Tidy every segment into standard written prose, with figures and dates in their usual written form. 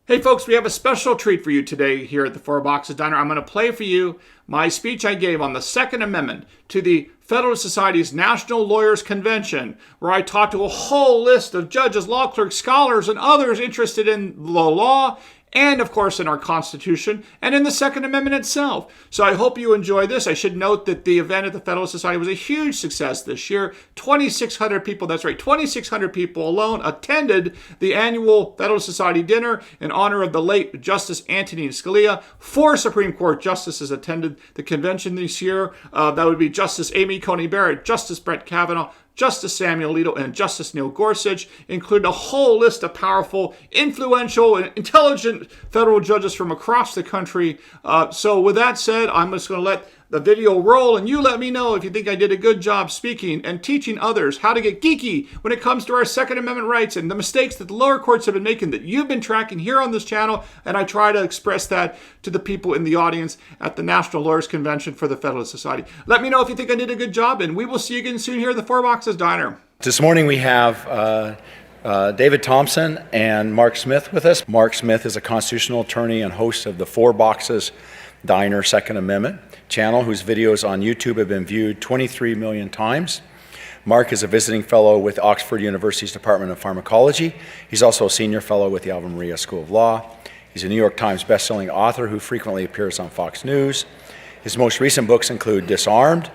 Hey folks, we have a special treat for you today here at the Four Boxes Diner. I'm going to play for you my speech I gave on the Second Amendment to the Federalist Society's National Lawyers Convention, where I talked to a whole list of judges, law clerks, scholars, and others interested in the law, and of course in our Constitution, and in the Second Amendment itself. So I hope you enjoy this. I should note that the event at the Federalist Society was a huge success this year. 2,600 people, that's right, 2,600 people alone attended the annual Federalist Society dinner in honor of the late Justice Antonin Scalia. 4 Supreme Court justices attended the convention this year. That would be Justice Amy Coney Barrett, Justice Brett Kavanaugh, Justice Samuel Alito, and Justice Neil Gorsuch, including a whole list of powerful, influential, and intelligent federal judges from across the country. So with that said, I'm just going to let the video roll, and you let me know if you think I did a good job speaking and teaching others how to get geeky when it comes to our Second Amendment rights and the mistakes that the lower courts have been making that you've been tracking here on this channel, and I try to express that to the people in the audience at the National Lawyers Convention for the Federalist Society. Let me know if you think I did a good job, and we will see you again soon here at the Four Boxes Diner. This morning we have David Thompson and Mark Smith with us. Mark Smith is a constitutional attorney and host of the Four Boxes Diner Second Amendment channel, whose videos on YouTube have been viewed 23 million times. Mark is a visiting fellow with Oxford University's Department of Pharmacology. He's also a senior fellow with the Ave Maria School of Law. He's a New York Times bestselling author who frequently appears on Fox News. His most recent books include Disarmed,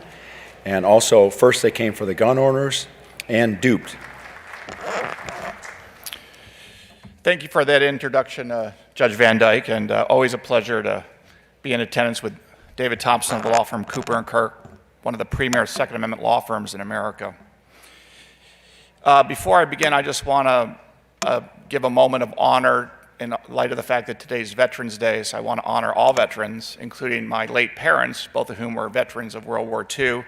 and also First They Came for the Gun Owners, and Duped. Thank you for that introduction, Judge Van Dyke, and always a pleasure to be in attendance with David Thompson of the law firm Cooper & Kirk, one of the premier Second Amendment law firms in America. Before I begin, I just want to give a moment of honor in light of the fact that today's Veterans Day. So I want to honor all veterans, including my late parents, both of whom were veterans of World War II.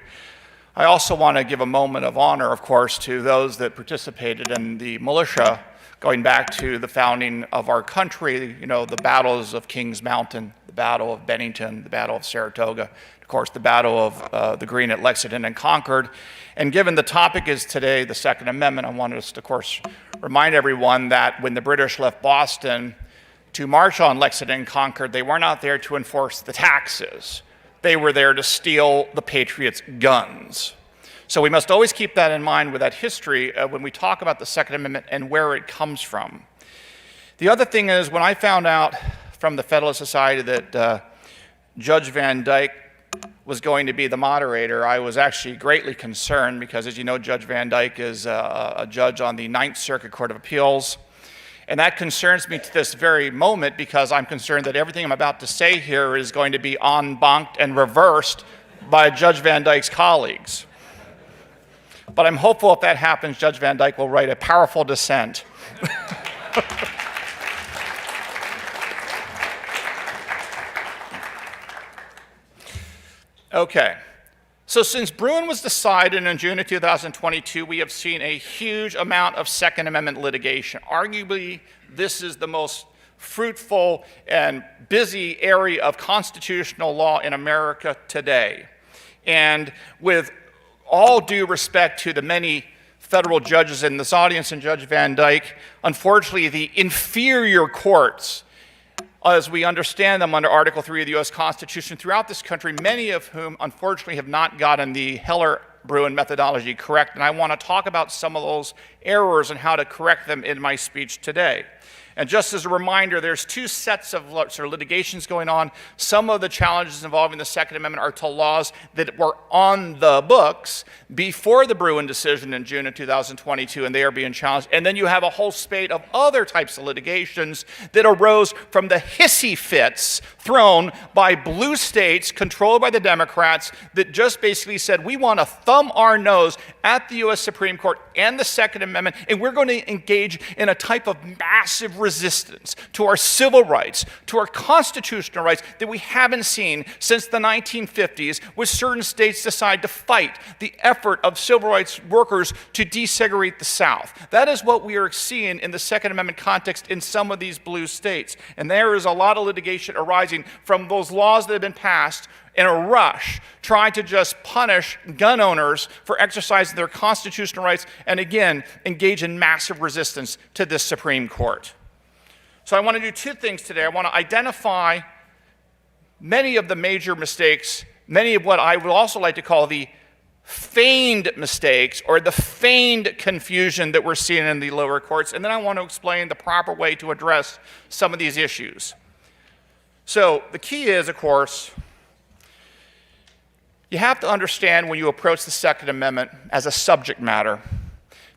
I also want to give a moment of honor, of course, to those that participated in the militia going back to the founding of our country, you know, the battles of Kings Mountain, the Battle of Bennington, the Battle of Saratoga, of course, the Battle of the Green at Lexington and Concord. And given the topic is today the Second Amendment, I wanted us to, of course, remind everyone that when the British left Boston to march on Lexington and Concord, they were not there to enforce the taxes. They were there to steal the Patriots' guns. So we must always keep that in mind with that history when we talk about the Second Amendment and where it comes from. The other thing is, when I found out from the Federalist Society that Judge Van Dyke was going to be the moderator, I was actually greatly concerned because, as you know, Judge Van Dyke is a judge on the Ninth Circuit Court of Appeals. And that concerns me to this very moment because I'm concerned that everything I'm about to say here is going to be en banc and reversed by Judge Van Dyke's colleagues. But I'm hopeful if that happens, Judge Van Dyke will write a powerful dissent. Okay, so since Bruen was decided in June of 2022, we have seen a huge amount of Second Amendment litigation. Arguably, this is the most fruitful and busy area of constitutional law in America today. And with all due respect to the many federal judges in this audience and Judge Van Dyke, unfortunately, the inferior courts, as we understand them under Article 3 of the U.S. Constitution throughout this country, many of whom unfortunately have not gotten the Heller-Bruen methodology correct, and I want to talk about some of those errors and how to correct them in my speech today. And just as a reminder, there's 2 sets of litigations going on. Some of the challenges involving the Second Amendment are to laws that were on the books before the Bruen decision in June of 2022, and they are being challenged. And then you have a whole spate of other types of litigations that arose from the hissy fits thrown by blue states controlled by the Democrats that just basically said, we want to thumb our nose at the U.S. Supreme Court and the Second Amendment, and we're going to engage in a type of massive resistance to our civil rights, to our constitutional rights that we haven't seen since the 1950s, when certain states decide to fight the effort of civil rights workers to desegregate the South. That is what we are seeing in the Second Amendment context in some of these blue states. And there is a lot of litigation arising from those laws that have been passed in a rush, trying to just punish gun owners for exercising their constitutional rights and, again, engage in massive resistance to this Supreme Court. So I want to do two things today. I want to identify many of the major mistakes, many of what I would also like to call the feigned mistakes or the feigned confusion that we're seeing in the lower courts, and then I want to explain the proper way to address some of these issues. So the key is, of course, you have to understand when you approach the Second Amendment as a subject matter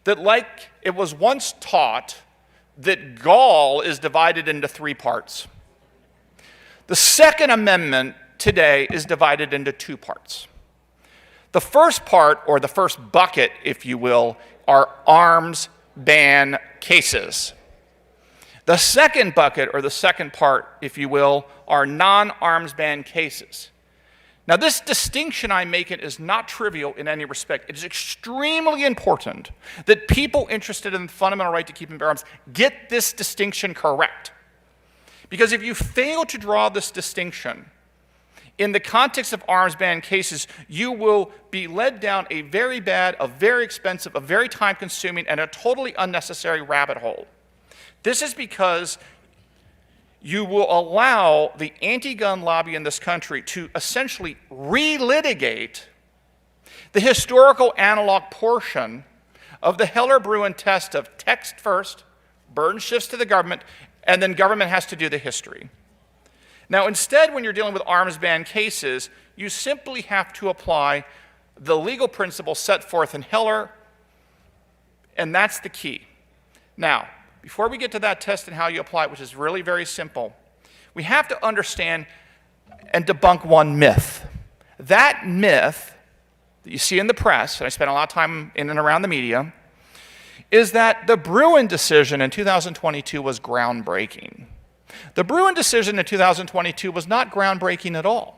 that, like it was once taught, that Gaul is divided into three parts. The Second Amendment today is divided into two parts. The first part, or the first bucket, if you will, are arms ban cases. The second bucket, or the second part, if you will, are non-arms ban cases. Now, this distinction I'm making is not trivial in any respect. It is extremely important that people interested in the fundamental right to keep and bear arms get this distinction correct. Because if you fail to draw this distinction in the context of arms ban cases, you will be led down a very bad, a very expensive, a very time-consuming, and a totally unnecessary rabbit hole. This is because you will allow the anti-gun lobby in this country to essentially relitigate the historical analog portion of the Heller-Bruen test of text first, burden shifts to the government, and then government has to do the history. Now, instead, when you're dealing with arms ban cases, you simply have to apply the legal principle set forth in Heller, and that's the key. Now, before we get to that test and how you apply it, which is really very simple, we have to understand and debunk one myth. That myth that you see in the press, and I spent a lot of time in and around the media, is that the Bruen decision in 2022 was groundbreaking. The Bruen decision in 2022 was not groundbreaking at all.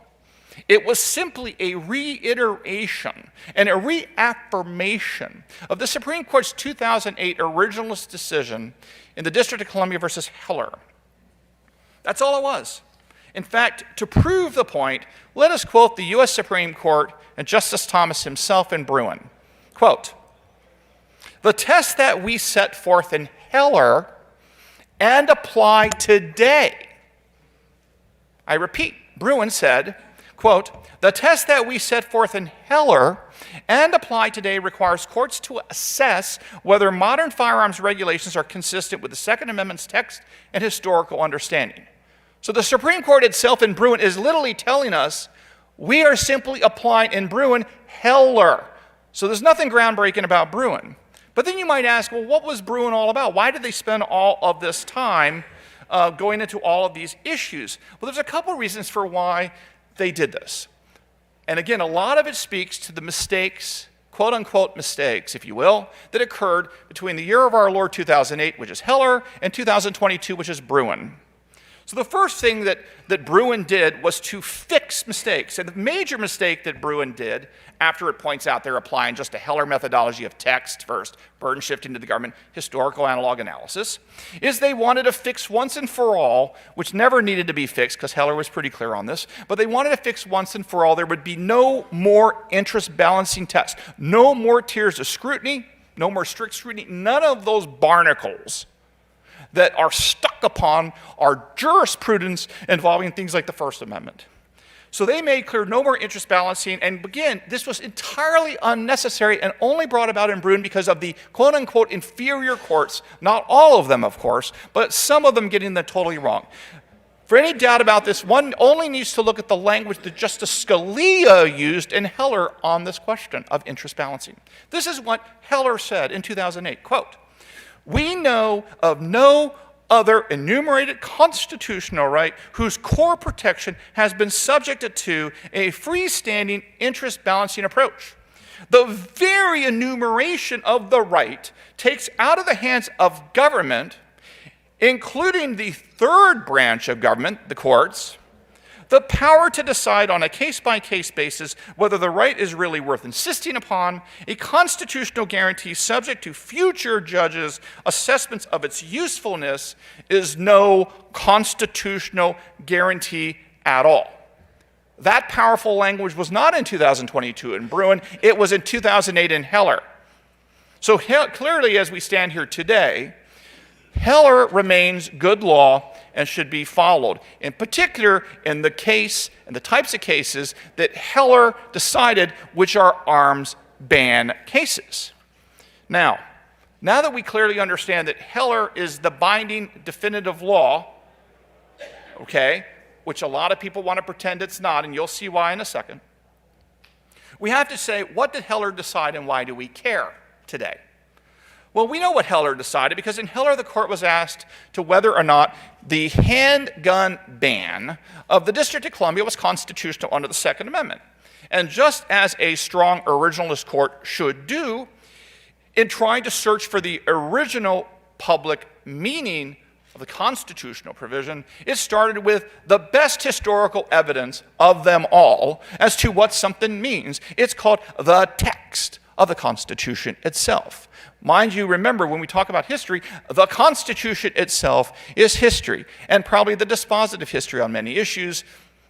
It was simply a reiteration and a reaffirmation of the Supreme Court's 2008 originalist decision in the District of Columbia versus Heller. That's all it was. In fact, to prove the point, let us quote the U.S. Supreme Court and Justice Thomas himself in Bruen. Quote, "The test that we set forth in Heller and apply today," I repeat, Bruen said, quote, "The test that we set forth in Heller and apply today requires courts to assess whether modern firearms regulations are consistent with the Second Amendment's text and historical understanding." So the Supreme Court itself in Bruen is literally telling us we are simply applying in Bruen Heller. So there's nothing groundbreaking about Bruen. But then you might ask, well, what was Bruen all about? Why did they spend all of this time going into all of these issues? Well, there's a couple reasons for why they did this. And again, a lot of it speaks to the mistakes, quote-unquote mistakes, if you will, that occurred between the year of our Lord 2008, which is Heller, and 2022, which is Bruen. So the first thing that Bruen did was to fix mistakes. And the major mistake that Bruen did, after it points out they're applying just a Heller methodology of text first, burden shifting to the government, historical analog analysis, is they wanted to fix once and for all, which never needed to be fixed because Heller was pretty clear on this, but they wanted to fix once and for all there would be no more interest balancing tests, no more tiers of scrutiny, no more strict scrutiny, none of those barnacles that are stuck upon our jurisprudence involving things like the First Amendment. So they made clear no more interest balancing, and again, this was entirely unnecessary and only brought about in Bruen because of the quote-unquote inferior courts, not all of them, of course, but some of them getting them totally wrong. For any doubt about this, one only needs to look at the language that Justice Scalia used in Heller on this question of interest balancing. This is what Heller said in 2008, quote, "We know of no other enumerated constitutional right whose core protection has been subjected to a freestanding interest balancing approach. The very enumeration of the right takes out of the hands of government, including the third branch of government, the courts, the power to decide on a case-by-case basis whether the right is really worth insisting upon, a constitutional guarantee subject to future judges' assessments of its usefulness is no constitutional guarantee at all." That powerful language was not in 2022 in Bruen, it was in 2008 in Heller. So clearly, as we stand here today, Heller remains good law and should be followed, in particular in the case and the types of cases that Heller decided, which are arms ban cases. Now that we clearly understand that Heller is the binding definitive law, okay, which a lot of people want to pretend it's not, and you'll see why in a second, we have to say, what did Heller decide and why do we care today? Well, we know what Heller decided because in Heller the court was asked to whether or not the handgun ban of the District of Columbia was constitutional under the Second Amendment. And just as a strong originalist court should do in trying to search for the original public meaning of the constitutional provision, it started with the best historical evidence of them all as to what something means. It's called the text of the Constitution itself. Mind you, remember, when we talk about history, the Constitution itself is history, and probably the dispositive history on many issues,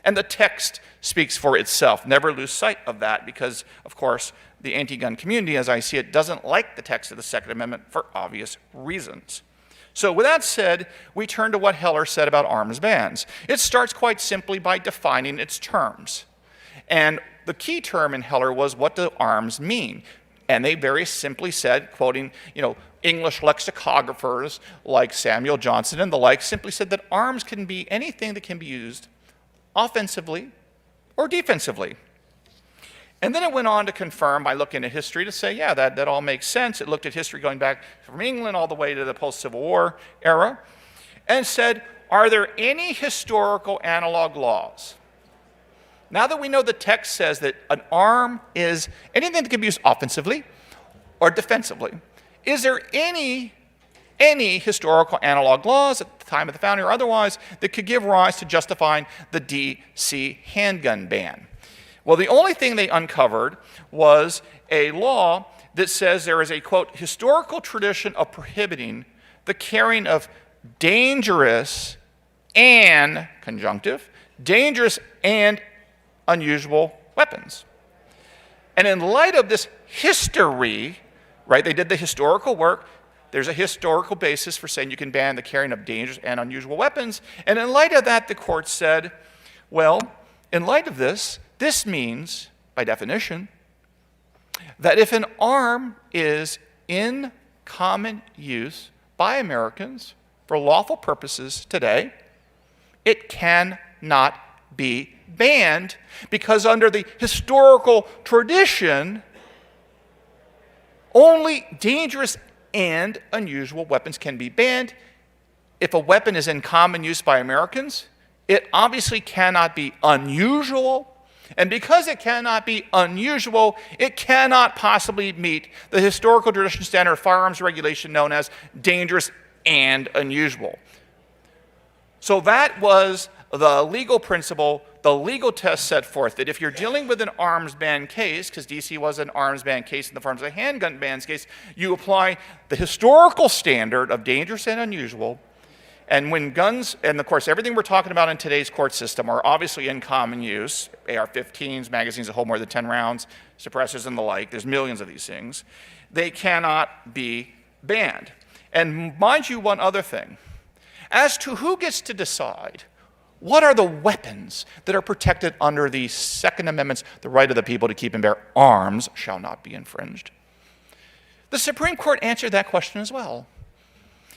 and the text speaks for itself. Never lose sight of that because, of course, the anti-gun community, as I see it, doesn't like the text of the Second Amendment for obvious reasons. So with that said, we turn to what Heller said about arms bans. It starts quite simply by defining its terms. And the key term in Heller was, what do arms mean? And they very simply said, quoting, English lexicographers like Samuel Johnson and the like, simply said that arms can be anything that can be used offensively or defensively. And then it went on to confirm by looking at history to say, yeah, that all makes sense. It looked at history going back from England all the way to the post-Civil War era and said, are there any historical analog laws? Now that we know the text says that an arm is anything that can be used offensively or defensively, is there any historical analog laws at the time of the founding or otherwise that could give rise to justifying the D.C. handgun ban? Well, the only thing they uncovered was a law that says there is a, quote, historical tradition of prohibiting the carrying of dangerous and, conjunctive, dangerous and unusual weapons. And in light of this history, right, they did the historical work, there's a historical basis for saying you can ban the carrying of dangerous and unusual weapons, and in light of that, the court said, well, in light of this, this means, by definition, that if an arm is in common use by Americans for lawful purposes today, it cannot be banned because under the historical tradition, only dangerous and unusual weapons can be banned. If a weapon is in common use by Americans, it obviously cannot be unusual. And because it cannot be unusual, it cannot possibly meet the historical tradition standard of firearms regulation known as dangerous and unusual. So that was the legal principle, the legal test set forth, that if you're dealing with an arms ban case, because D.C. was an arms ban case in the form of a handgun bans case, you apply the historical standard of dangerous and unusual. And when guns, and of course everything we're talking about in today's court system are obviously in common use, AR-15s, magazines that hold more than 10 rounds, suppressors and the like, there's millions of these things, they cannot be banned. And mind you one other thing, as to who gets to decide what are the weapons that are protected under the Second Amendment's, the right of the people to keep and bear arms shall not be infringed. The Supreme Court answered that question as well.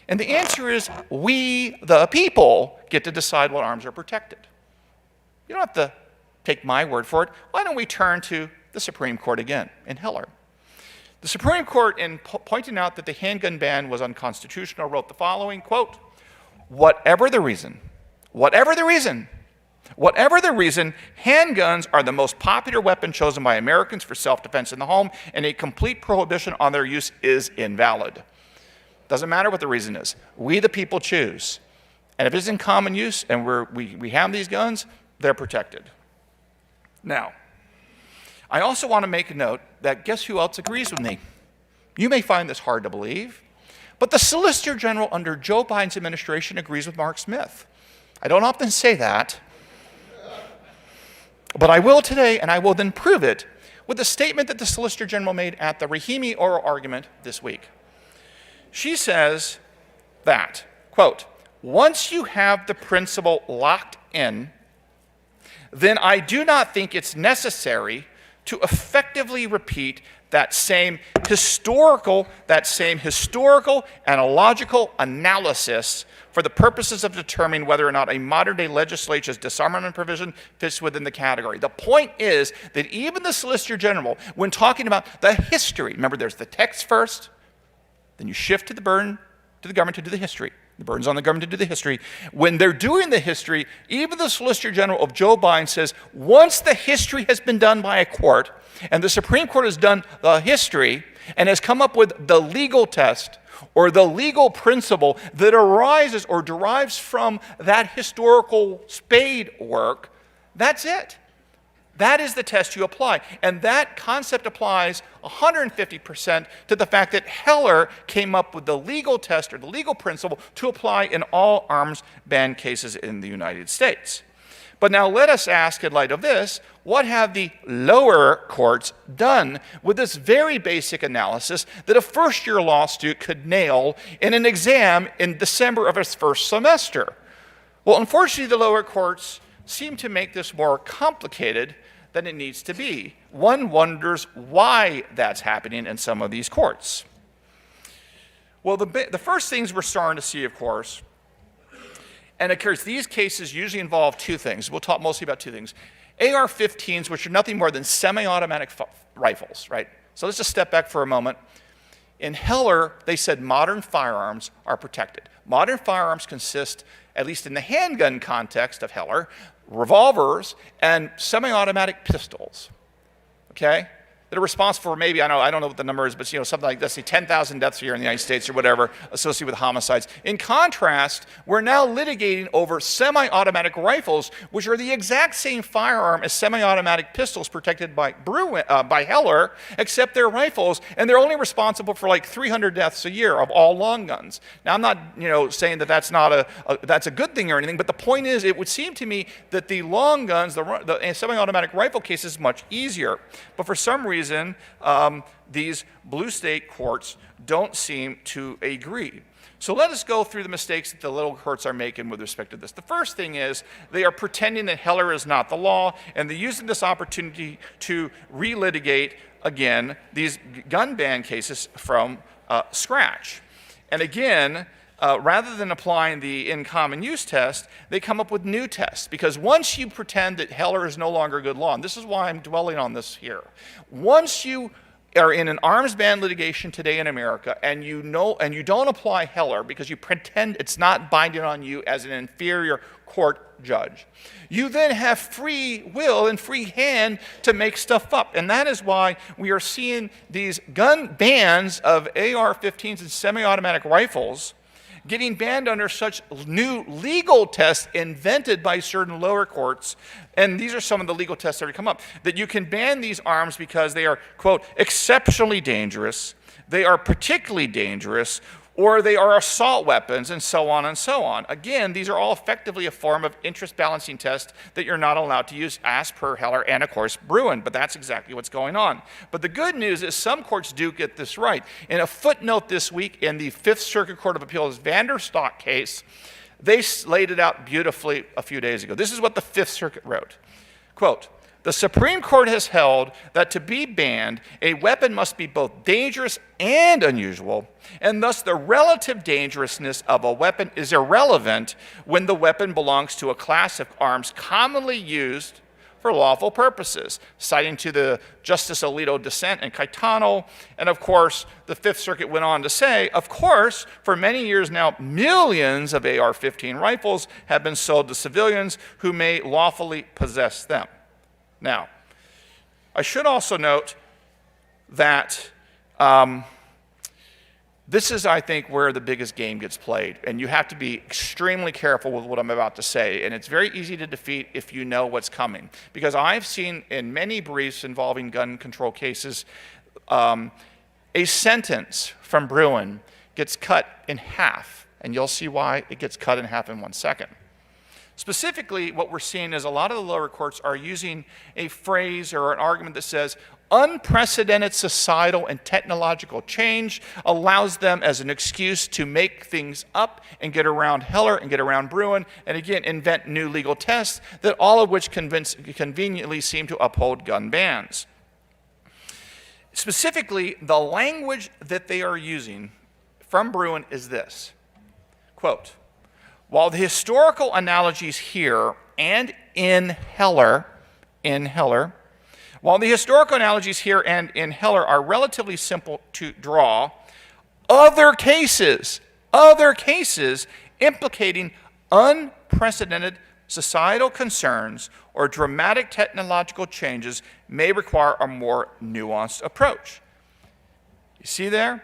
And the answer is, we, the people, get to decide what arms are protected. You don't have to take my word for it. Why don't we turn to the Supreme Court again in Heller? The Supreme Court, in pointing out that the handgun ban was unconstitutional, wrote the following, quote, whatever the reason, handguns are the most popular weapon chosen by Americans for self-defense in the home, and a complete prohibition on their use is invalid. Doesn't matter what the reason is. We, the people, choose. And if it's in common use and we have these guns, they're protected. Now, I also want to make a note that guess who else agrees with me? You may find this hard to believe, but the Solicitor General under Joe Biden's administration agrees with Mark Smith. I don't often say that, but I will today, and I will then prove it with a statement that the Solicitor General made at the Rahimi oral argument this week. She says, that, quote, once you have the principle locked in, then I do not think it's necessary to effectively repeat that same historical analogical analysis for the purposes of determining whether or not a modern-day legislature's disarmament provision fits within the category. The point is that even the Solicitor General, when talking about the history, remember there's the text first, then you shift to the burden to the government to do the history. The burden's on the government to do the history. When they're doing the history, even the Solicitor General of Joe Biden says, once the history has been done by a court, and the Supreme Court has done the history, and has come up with the legal test, or the legal principle that arises or derives from that historical spade work, that's it. That is the test you apply. And that concept applies 150% to the fact that Heller came up with the legal test or the legal principle to apply in all arms ban cases in the United States. But now let us ask, in light of this, what have the lower courts done with this very basic analysis that a first-year law student could nail in an exam in December of his first semester? Well, unfortunately, the lower courts seem to make this more complicated than it needs to be. One wonders why that's happening in some of these courts. Well, the first things we're starting to see, of course, and of course, these cases usually involve two things. We'll talk mostly about two things. AR-15s, which are nothing more than semi-automatic rifles, right? So let's just step back for a moment. In Heller, they said modern firearms are protected. Modern firearms consist, at least in the handgun context of Heller, revolvers and semi-automatic pistols, okay? That are responsible for maybe, I don't know what the number is, but something like, let's say 10,000 deaths a year in the United States or whatever associated with homicides. In contrast, we're now litigating over semi-automatic rifles, which are the exact same firearm as semi-automatic pistols protected by Bruen, by Heller, except they're rifles, and they're only responsible for like 300 deaths a year of all long guns. Now, I'm not, saying that that's not that's a good thing or anything, but the point is, it would seem to me that the long guns, the semi-automatic rifle case is much easier, but for some reason, these blue state courts don't seem to agree. So let us go through the mistakes that the little courts are making with respect to this. The first thing is they are pretending that Heller is not the law, and they're using this opportunity to relitigate, again, these gun ban cases from scratch. And again, rather than applying the in common use test, they come up with new tests. Because once you pretend that Heller is no longer good law, and this is why I'm dwelling on this here, once you are in an arms ban litigation today in America and you don't apply Heller because you pretend it's not binding on you as an inferior court judge, you then have free will and free hand to make stuff up. And that is why we are seeing these gun bans of AR-15s and semi-automatic rifles getting banned under such new legal tests invented by certain lower courts, and these are some of the legal tests that have come up, that you can ban these arms because they are, quote, exceptionally dangerous, they are particularly dangerous, or they are assault weapons, and so on and so on. Again, these are all effectively a form of interest balancing test that you're not allowed to use as per Heller and, of course, Bruen, but that's exactly what's going on. But the good news is some courts do get this right. In a footnote this week in the Fifth Circuit Court of Appeals Vanderstock case, they laid it out beautifully a few days ago. This is what the Fifth Circuit wrote, quote, the Supreme Court has held that to be banned, a weapon must be both dangerous and unusual, and thus the relative dangerousness of a weapon is irrelevant when the weapon belongs to a class of arms commonly used for lawful purposes, citing to the Justice Alito dissent in Caetano. And of course, the Fifth Circuit went on to say, of course, for many years now, millions of AR-15 rifles have been sold to civilians who may lawfully possess them. Now, I should also note that this is, I think, where the biggest game gets played, and you have to be extremely careful with what I'm about to say, and it's very easy to defeat if you know what's coming. Because I've seen in many briefs involving gun control cases, a sentence from Bruen gets cut in half, and you'll see why it gets cut in half in 1 second. Specifically, what we're seeing is a lot of the lower courts are using a phrase or an argument that says, unprecedented societal and technological change allows them as an excuse to make things up and get around Heller and get around Bruen, and again, invent new legal tests, that all of which conveniently seem to uphold gun bans. Specifically, the language that they are using from Bruen is this, quote, while the historical analogies here and in Heller, while the historical analogies here and in Heller are relatively simple to draw, other cases implicating unprecedented societal concerns or dramatic technological changes may require a more nuanced approach. You see there?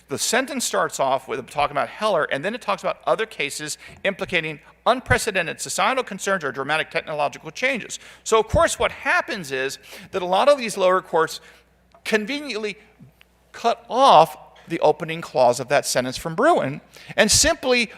The sentence starts off with talking about Heller, and then it talks about other cases implicating unprecedented societal concerns or dramatic technological changes. So, of course, what happens is that a lot of these lower courts conveniently cut off the opening clause of that sentence from Bruen and simply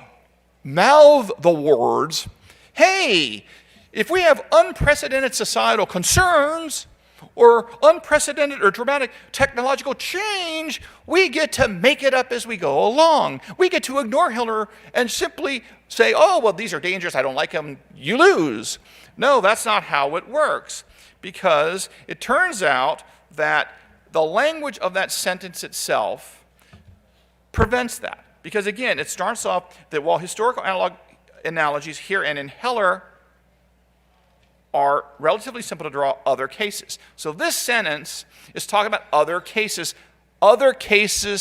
mouth the words, hey, if we have unprecedented societal concerns or unprecedented or dramatic technological change, we get to make it up as we go along. We get to ignore Heller and simply say, oh, well, these are dangerous, I don't like them, you lose. No, that's not how it works, because it turns out that the language of that sentence itself prevents that. Because again, it starts off that while historical analogies here and in Heller are relatively simple to draw, other cases. So this sentence is talking about other cases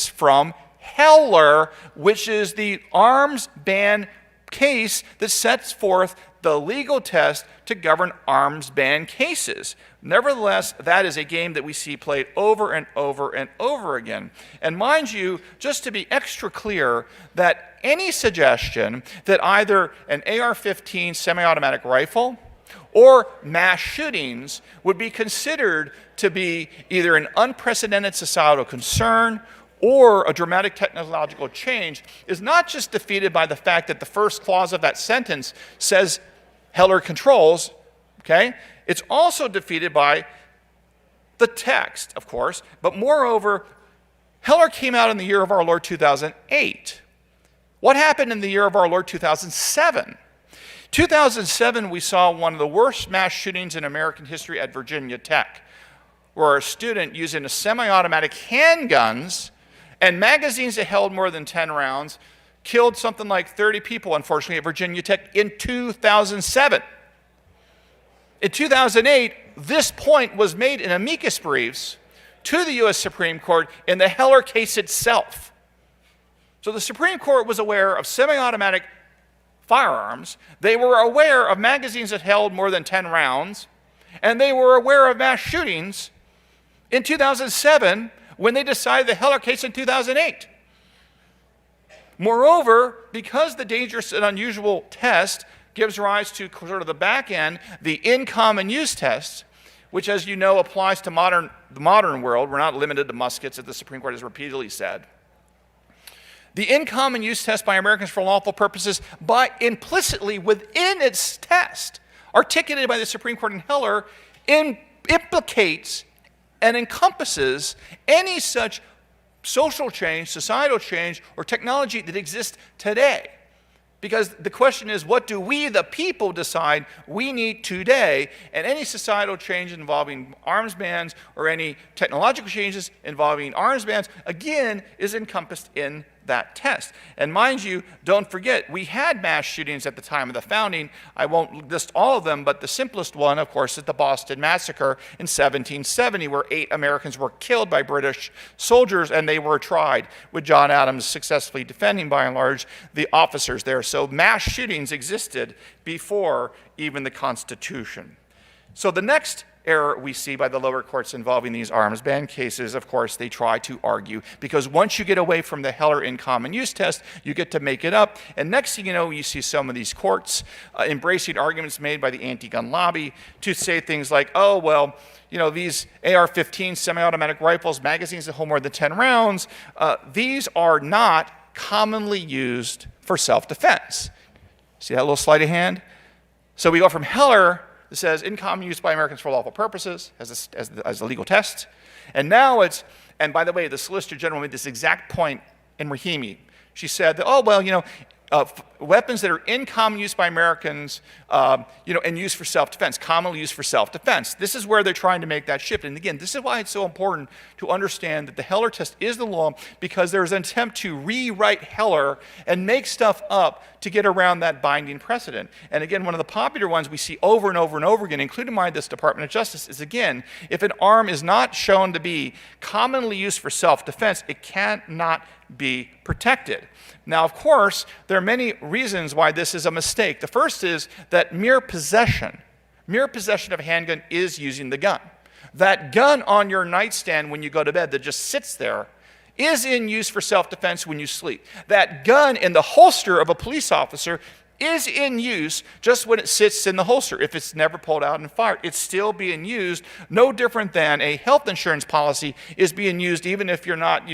from Heller, which is the arms ban case that sets forth the legal test to govern arms ban cases. Nevertheless, that is a game that we see played over and over and over again. And mind you, just to be extra clear, that any suggestion that either an AR-15 semi-automatic rifle or mass shootings would be considered to be either an unprecedented societal concern or a dramatic technological change is not just defeated by the fact that the first clause of that sentence says Heller controls, okay? It's also defeated by the text, of course, but moreover, Heller came out in the year of our Lord 2008. What happened in the year of our Lord 2007? 2007, we saw one of the worst mass shootings in American history at Virginia Tech, where a student using a semi-automatic handguns and magazines that held more than 10 rounds killed something like 30 people, unfortunately, at Virginia Tech in 2007. In 2008, this point was made in amicus briefs to the U.S. Supreme Court in the Heller case itself. So the Supreme Court was aware of semi-automatic firearms, they were aware of magazines that held more than 10 rounds, and they were aware of mass shootings in 2007 when they decided the Heller case in 2008. Moreover, because the dangerous and unusual test gives rise to sort of the back end, the in common use test, which, as you know, applies to the modern world. We're not limited to muskets, as the Supreme Court has repeatedly said. The in common use test by Americans for lawful purposes, but implicitly within its test, articulated by the Supreme Court in Heller, implicates and encompasses any such social change, societal change, or technology that exists today. Because the question is, what do we, the people, decide we need today? And any societal change involving arms bans or any technological changes involving arms bans, again, is encompassed in that test. And mind you, don't forget, we had mass shootings at the time of the founding. I won't list all of them, but the simplest one, of course, is the Boston Massacre in 1770, where 8 Americans were killed by British soldiers, and they were tried, with John Adams successfully defending, by and large, the officers there. So mass shootings existed before even the Constitution. So the next error we see by the lower courts involving these arms ban cases, of course, they try to argue, because once you get away from the Heller in common use test, you get to make it up. And next thing you know, you see some of these courts embracing arguments made by the anti-gun lobby to say things like, oh, well, you know, these AR-15 semi-automatic rifles, magazines that hold more than 10 rounds, these are not commonly used for self-defense. See that little sleight of hand? So we go from Heller, that says in common use by Americans for lawful purposes as a legal test. And now it's, and by the way, the Solicitor General made this exact point in Rahimi. She said that, oh, well, weapons that are in common use by Americans, and used for self-defense, commonly used for self-defense. This is where they're trying to make that shift. And again, this is why it's so important to understand that the Heller test is the law, because there's an attempt to rewrite Heller and make stuff up to get around that binding precedent. And again, one of the popular ones we see over and over and over again, including by this Department of Justice, is again, if an arm is not shown to be commonly used for self-defense, it cannot be protected. Now, of course, there are many reasons why this is a mistake. The first is that mere possession of a handgun is using the gun. That gun on your nightstand when you go to bed that just sits there is in use for self-defense when you sleep. That gun in the holster of a police officer is in use just when it sits in the holster. If it's never pulled out and fired, it's still being used, no different than a health insurance policy is being used even if you're not,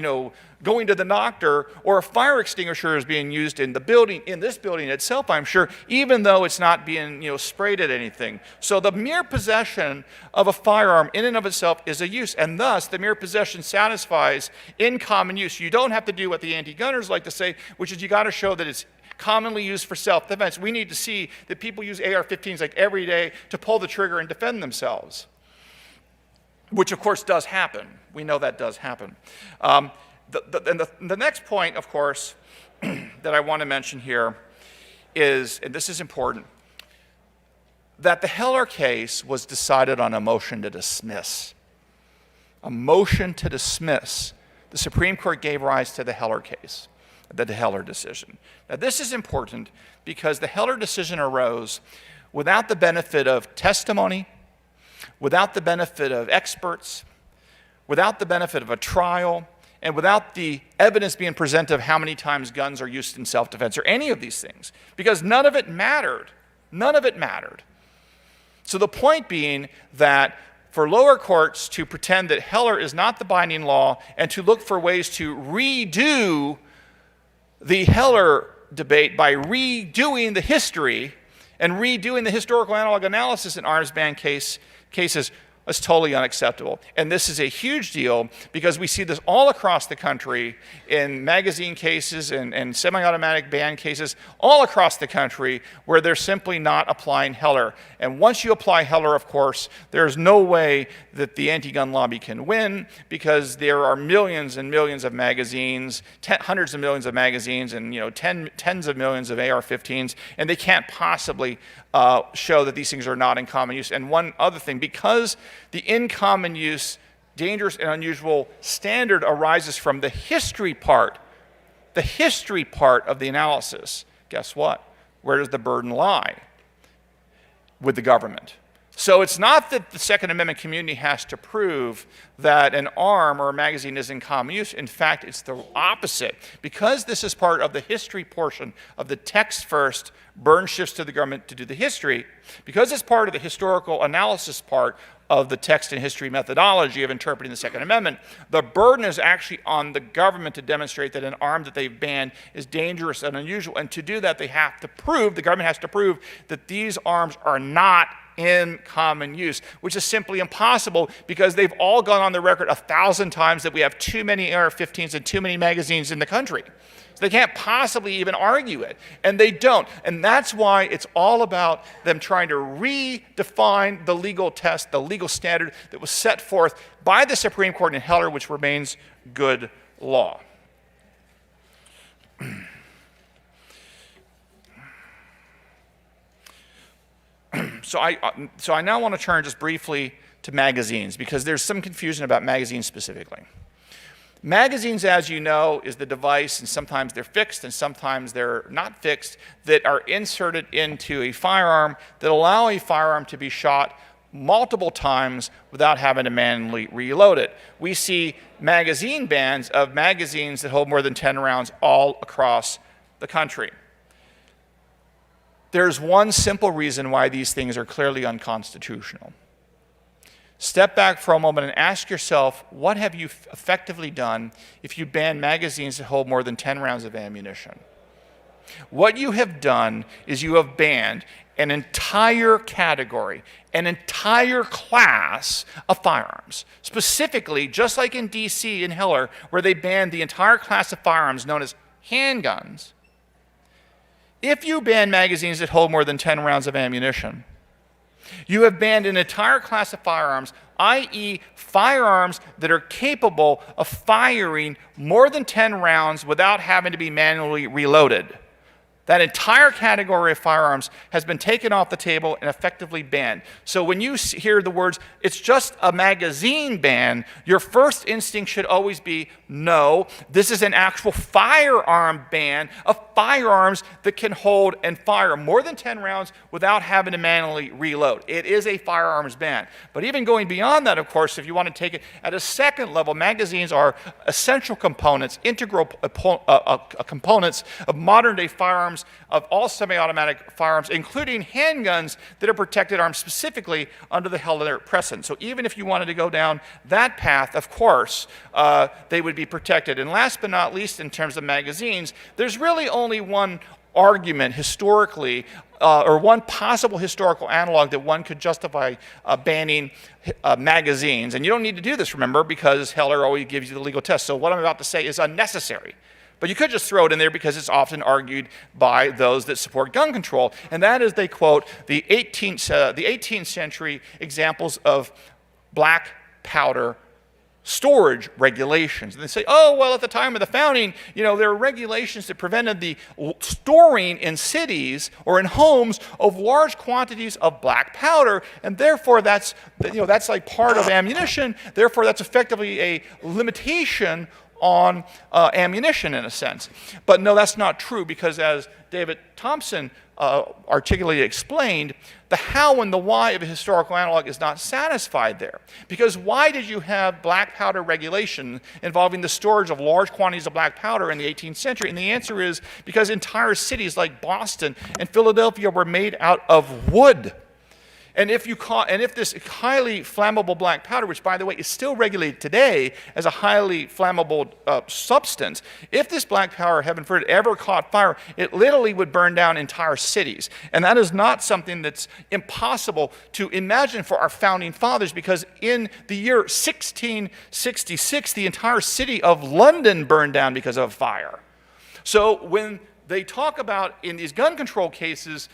going to the doctor, or a fire extinguisher is being used in the building, in this building itself, I'm sure, even though it's not being, sprayed at anything. So the mere possession of a firearm in and of itself is a use, and thus the mere possession satisfies in common use. You don't have to do what the anti-gunners like to say, which is you got to show that it's commonly used for self-defense. We need to see that people use AR-15s like every day to pull the trigger and defend themselves, which of course does happen. We know that does happen. The next point, of course, that I want to mention here is, and this is important, that the Heller case was decided on a motion to dismiss. A motion to dismiss. The Supreme Court gave rise to the Heller case, the Heller decision. Now, this is important because the Heller decision arose without the benefit of testimony, without the benefit of experts, without the benefit of a trial, and without the evidence being presented of how many times guns are used in self-defense or any of these things, because none of it mattered. None of it mattered. So the point being that for lower courts to pretend that Heller is not the binding law and to look for ways to redo the Heller debate by redoing the history and redoing the historical analog analysis in arms ban cases is totally unacceptable. And this is a huge deal because we see this all across the country in magazine cases and semi-automatic ban cases all across the country where they're simply not applying Heller. And once you apply Heller, of course, there's no way that the anti-gun lobby can win because there are millions and millions of magazines, hundreds of millions of magazines, and tens of millions of AR-15s, and they can't possibly show that these things are not in common use. And one other thing, because the in common use dangerous and unusual standard arises from the history part of the analysis, guess what? Where does the burden lie? With the government. So it's not that the Second Amendment community has to prove that an arm or a magazine is in common use. In fact, it's the opposite. Because this is part of the history portion of the text first, burden shifts to the government to do the history. Because it's part of the historical analysis part of the text and history methodology of interpreting the Second Amendment, the burden is actually on the government to demonstrate that an arm that they've banned is dangerous and unusual. And to do that, the government has to prove that these arms are not in common use, which is simply impossible because they've all gone on the record 1,000 times that we have too many AR-15s and too many magazines in the country. So they can't possibly even argue it, and they don't. And that's why it's all about them trying to redefine the legal test, the legal standard that was set forth by the Supreme Court in Heller, which remains good law. So I now want to turn just briefly to magazines because there's some confusion about magazines specifically. Magazines, as you know, is the device, and sometimes they're fixed and sometimes they're not fixed, that are inserted into a firearm that allow a firearm to be shot multiple times without having to manually reload it. We see magazine bans of magazines that hold more than 10 rounds all across the country. There's one simple reason why these things are clearly unconstitutional. Step back for a moment and ask yourself, what have you effectively done if you ban magazines that hold more than 10 rounds of ammunition? What you have done is you have banned an entire category, an entire class of firearms. Specifically, just like in DC in Heller, where they banned the entire class of firearms known as handguns, if you ban magazines that hold more than 10 rounds of ammunition, you have banned an entire class of firearms, i.e. firearms that are capable of firing more than 10 rounds without having to be manually reloaded. That entire category of firearms has been taken off the table and effectively banned. So when you hear the words, it's just a magazine ban, your first instinct should always be, no, this is an actual firearm ban of firearms that can hold and fire more than 10 rounds without having to manually reload. It is a firearms ban. But even going beyond that, of course, if you want to take it at a second level, magazines are essential components, integral components of modern-day firearms, of all semi-automatic firearms, including handguns that are protected arms specifically under the Heller precedent. So even if you wanted to go down that path, of course, they would be protected. And last but not least, in terms of magazines, there's really only one argument historically, or one possible historical analog that one could justify banning magazines. And you don't need to do this, remember, because Heller always gives you the legal test. So what I'm about to say is unnecessary. But you could just throw it in there because it's often argued by those that support gun control. And that is, they quote the 18th century examples of black powder storage regulations. And they say, oh, well, at the time of the founding, there were regulations that prevented the storing in cities or in homes of large quantities of black powder, and therefore that's like part of ammunition. Therefore, that's effectively a limitation on ammunition in a sense. But no, that's not true, because as David Thompson articulately explained, the how and the why of a historical analog is not satisfied there. Because why did you have black powder regulation involving the storage of large quantities of black powder in the 18th century? And the answer is because entire cities like Boston and Philadelphia were made out of wood. And if this highly flammable black powder, which by the way is still regulated today as a highly flammable substance, if this black powder, heaven forbid, ever caught fire, it literally would burn down entire cities. And that is not something that's impossible to imagine for our founding fathers, because in the year 1666, the entire city of London burned down because of a fire. So when they talk about, in these gun control cases,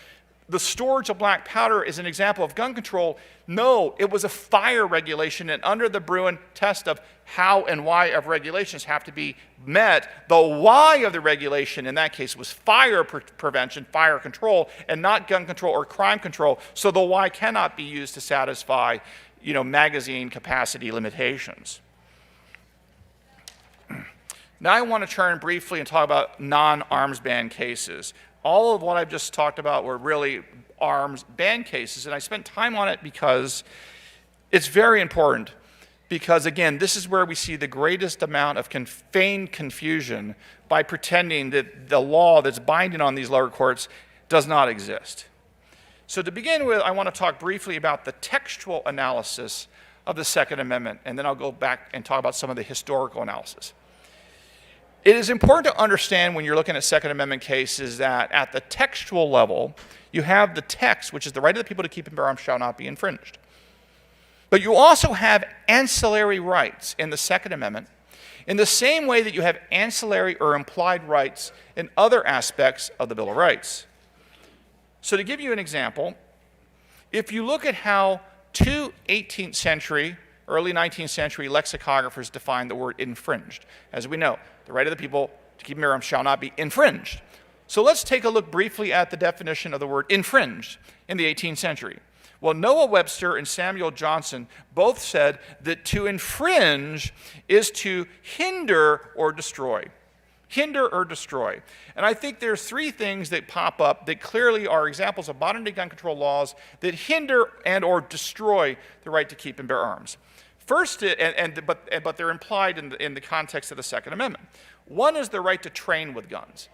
the storage of black powder is an example of gun control. No, it was a fire regulation, and under the Bruen test of how and why of regulations have to be met, the why of the regulation in that case was fire prevention, fire control, and not gun control or crime control. So the why cannot be used to satisfy, magazine capacity limitations. Now I want to turn briefly and talk about non-arms ban cases. All of what I've just talked about were really arms ban cases, and I spent time on it because it's very important. Because again, this is where we see the greatest amount of feigned confusion by pretending that the law that's binding on these lower courts does not exist. So to begin with, I want to talk briefly about the textual analysis of the Second Amendment, and then I'll go back and talk about some of the historical analysis. It is important to understand when you're looking at Second Amendment cases that at the textual level, you have the text, which is the right of the people to keep and bear arms shall not be infringed. But you also have ancillary rights in the Second Amendment in the same way that you have ancillary or implied rights in other aspects of the Bill of Rights. So to give you an example, if you look at how two 18th century, early 19th century lexicographers defined the word infringed, as we know, the right of the people to keep and bear arms shall not be infringed. So let's take a look briefly at the definition of the word infringed in the 18th century. Well, Noah Webster and Samuel Johnson both said that to infringe is to hinder or destroy. Hinder or destroy. And I think there's three things that pop up that clearly are examples of modern-day gun control laws that hinder and or destroy the right to keep and bear arms. First, but they're implied in the context of the Second Amendment. One is the right to train with guns.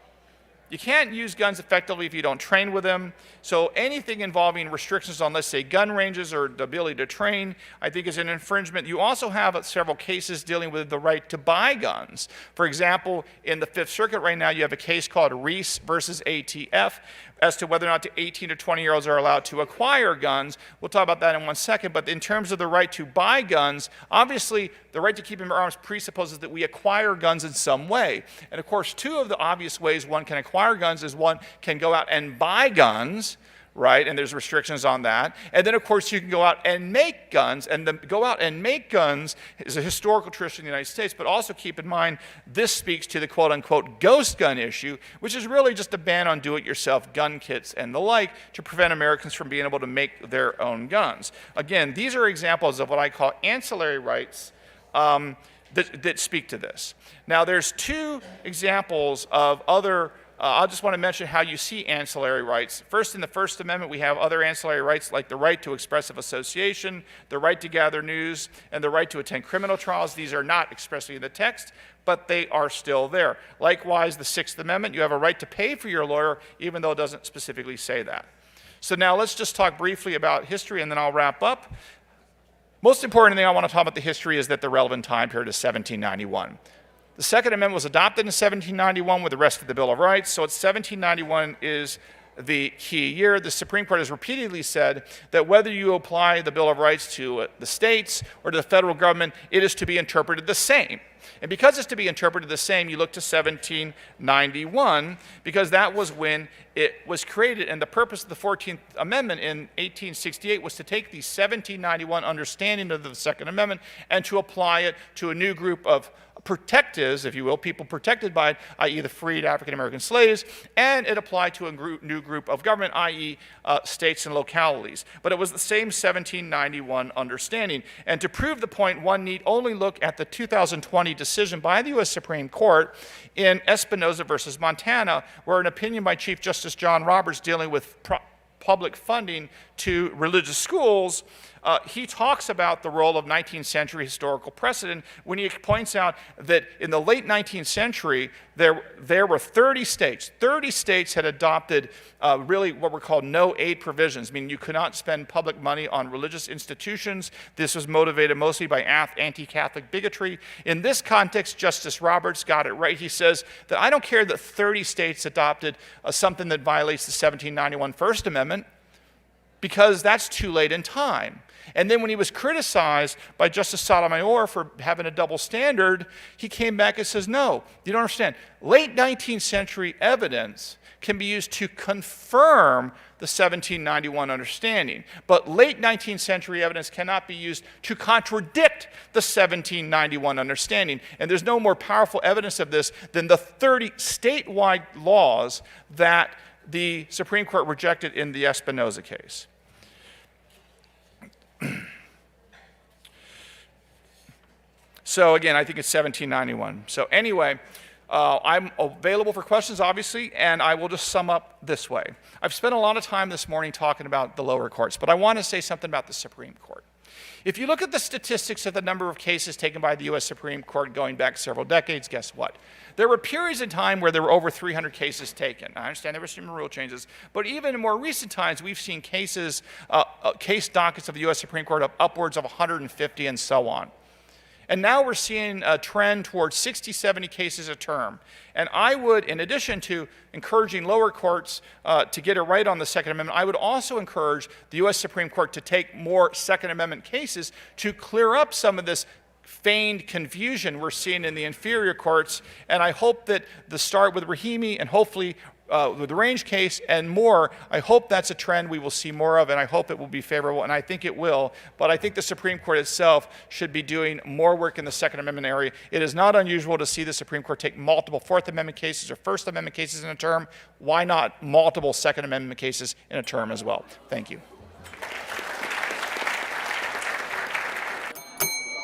You can't use guns effectively if you don't train with them. So anything involving restrictions on, let's say, gun ranges or the ability to train, I think is an infringement. You also have several cases dealing with the right to buy guns. For example, in the Fifth Circuit right now, you have a case called Reese versus ATF as to whether or not the 18 to 20-year-olds are allowed to acquire guns. We'll talk about that in 1 second. But in terms of the right to buy guns, obviously, the right to keep and bear arms presupposes that we acquire guns in some way. And of course, two of the obvious ways one can acquire guns is one can go out and buy guns, right? And there's restrictions on that. And then, of course, you can go out and make guns. And the go out and make guns is a historical tradition in the United States. But also keep in mind, this speaks to the quote-unquote ghost gun issue, which is really just a ban on do-it-yourself gun kits and the like to prevent Americans from being able to make their own guns. Again, these are examples of what I call ancillary rights that speak to this. Now, there's two examples of other I just want to mention how you see ancillary rights. First, in the First Amendment, we have other ancillary rights like the right to expressive association, the right to gather news, and the right to attend criminal trials. These are not expressly in the text, but they are still there. Likewise, the Sixth Amendment, you have a right to pay for your lawyer, even though it doesn't specifically say that. So now let's just talk briefly about history, and then I'll wrap up. Most important thing I want to talk about the history is that the relevant time period is 1791. The Second Amendment was adopted in 1791 with the rest of the Bill of Rights, so 1791 is the key year. The Supreme Court has repeatedly said that whether you apply the Bill of Rights to the states or to the federal government, it is to be interpreted the same. And because it's to be interpreted the same, you look to 1791, because that was when it was created. And the purpose of the 14th Amendment in 1868 was to take the 1791 understanding of the Second Amendment and to apply it to a new group of protectives, if you will, people protected by it, i.e. the freed African-American slaves, and it applied to a new group of government, i.e. States and localities. But it was the same 1791 understanding. And to prove the point, one need only look at the 2020 decision by the U.S. Supreme Court in Espinoza versus Montana, where an opinion by Chief Justice John Roberts dealing with public funding to religious schools, he talks about the role of 19th century historical precedent when he points out that in the late 19th century, there were 30 states. 30 states had adopted really what were called no aid provisions, meaning you could not spend public money on religious institutions. This was motivated mostly by anti-Catholic bigotry. In this context, Justice Roberts got it right. He says that I don't care that 30 states adopted something that violates the 1791 First Amendment, because that's too late in time. And then when he was criticized by Justice Sotomayor for having a double standard, he came back and says, no, you don't understand. Late 19th century evidence can be used to confirm the 1791 understanding. But late 19th century evidence cannot be used to contradict the 1791 understanding. And there's no more powerful evidence of this than the 30 statewide laws that the Supreme Court rejected in the Espinoza case. So again, I think it's 1791. So anyway, I'm available for questions, obviously, and I will just sum up this way. I've spent a lot of time this morning talking about the lower courts, but I want to say something about the Supreme Court. If you look at the statistics of the number of cases taken by the U.S. Supreme Court going back several decades, guess what? There were periods in time where there were over 300 cases taken. I understand there were some rule changes, but even in more recent times, we've seen cases, case dockets of the U.S. Supreme Court of upwards of 150 and so on. And now we're seeing a trend towards 60, 70 cases a term. And I would, in addition to encouraging lower courts to get it right on the Second Amendment, I would also encourage the U.S. Supreme Court to take more Second Amendment cases to clear up some of this feigned confusion we're seeing in the inferior courts. And I hope that the start with Rahimi and hopefully with the Range case and more, I hope that's a trend we will see more of, and I hope it will be favorable, and I think it will. But I think the Supreme Court itself should be doing more work in the Second Amendment area. It is not unusual to see the Supreme Court take multiple Fourth Amendment cases or First Amendment cases in a term. Why not multiple Second Amendment cases in a term as well? Thank you.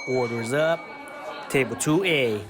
Orders up. Table 2A.